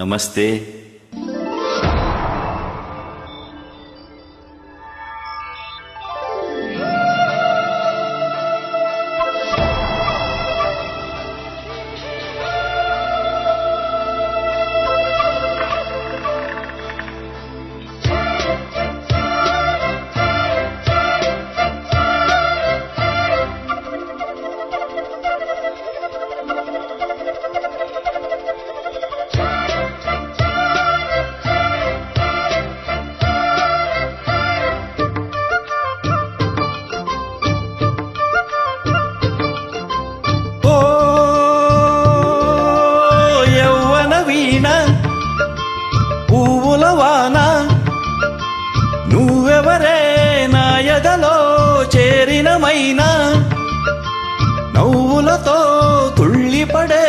నమస్తే. పువ్వులవాన నువ్వెవరే నా ఎదలో చేరినమైనా నవ్వులతో తుళ్ళిపడే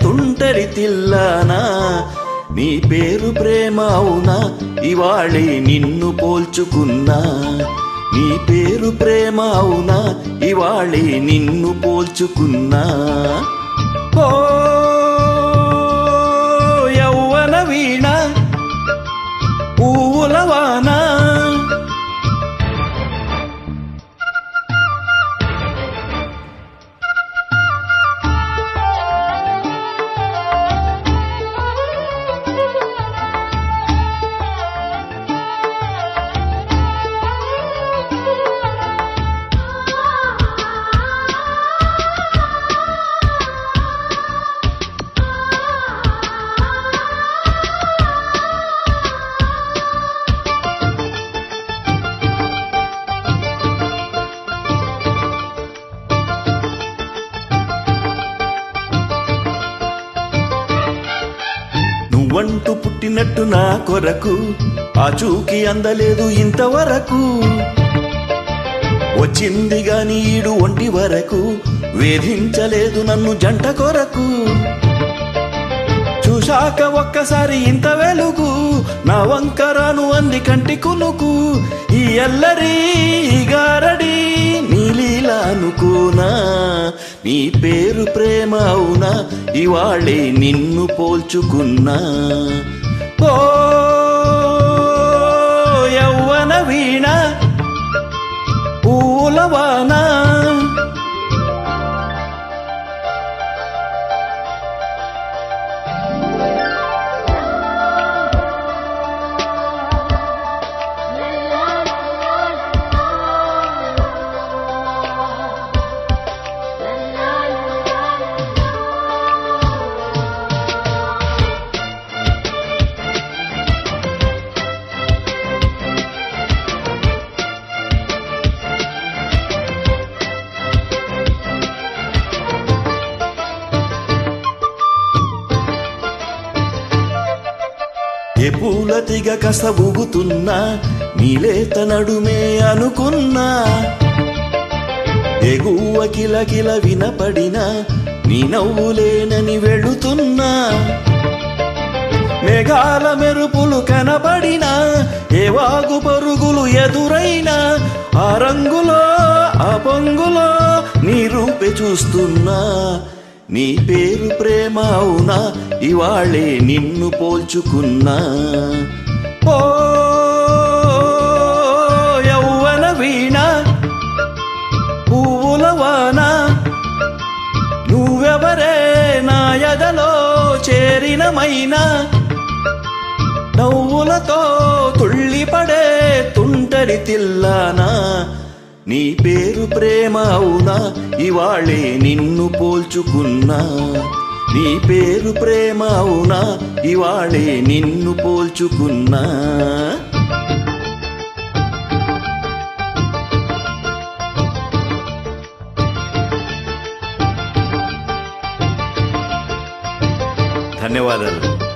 తుంటరి తిల్లానా నీ పేరు ప్రేమ అవునా ఇవాళే నిన్ను పోల్చుకున్నా నీ పేరు ప్రేమ అవునా ఇవాళే నిన్ను పోల్చుకున్నా ఓ యౌవన వీణ పువ్వులవాన నువ్వంటూ పుట్టినట్టు నా కొరకు ఆచూకి అందలేదు ఇంతవరకు వచ్చింది గాని ఈడు ఒంటి వరకు వేధించలేదు నన్ను జంట కొరకు చూశాక ఒక్కసారి ఇంత వెలుగు నా వంకరాను అంది కంటి కునుకు ఈ ఎల్లరి గారడి నీలీలా అనుకోనా నీ పేరు ప్రేమ అవునా ఇవాళే నిన్ను పోల్చుకున్నా ఓ యౌవన వీణ పువ్వులవాన ఏ పూల తీగ కస ఊగుతున్నా నీలేత నడుమే అనుకున్నా ఎగువ కిలకిల వినపడినా నీ నవ్వులేనని వెళుతున్నా మేఘాల మెరుపులు కనబడినా ఏ వాగు పరుగులు ఎదురైనా ఆ రంగులో ఆ పొంగులో నీ రూపే చూస్తున్నా నీ పేరు ప్రేమ అవునా ఇవాళే నిన్ను పోల్చుకున్నా ఓ యౌవన వీణ పువ్వులవాన నువ్వెవరే నా ఎదలో చేరినమైనా నవ్వులతో తుళ్ళిపడే తుంటరి తిల్లానా నీ పేరు ప్రేమ అవునా ఇవాళే నిన్ను పోల్చుకున్నా నీ పేరు ప్రేమ అవునా ఇవాళే నిన్ను పోల్చుకున్నా ధన్యవాదాలు.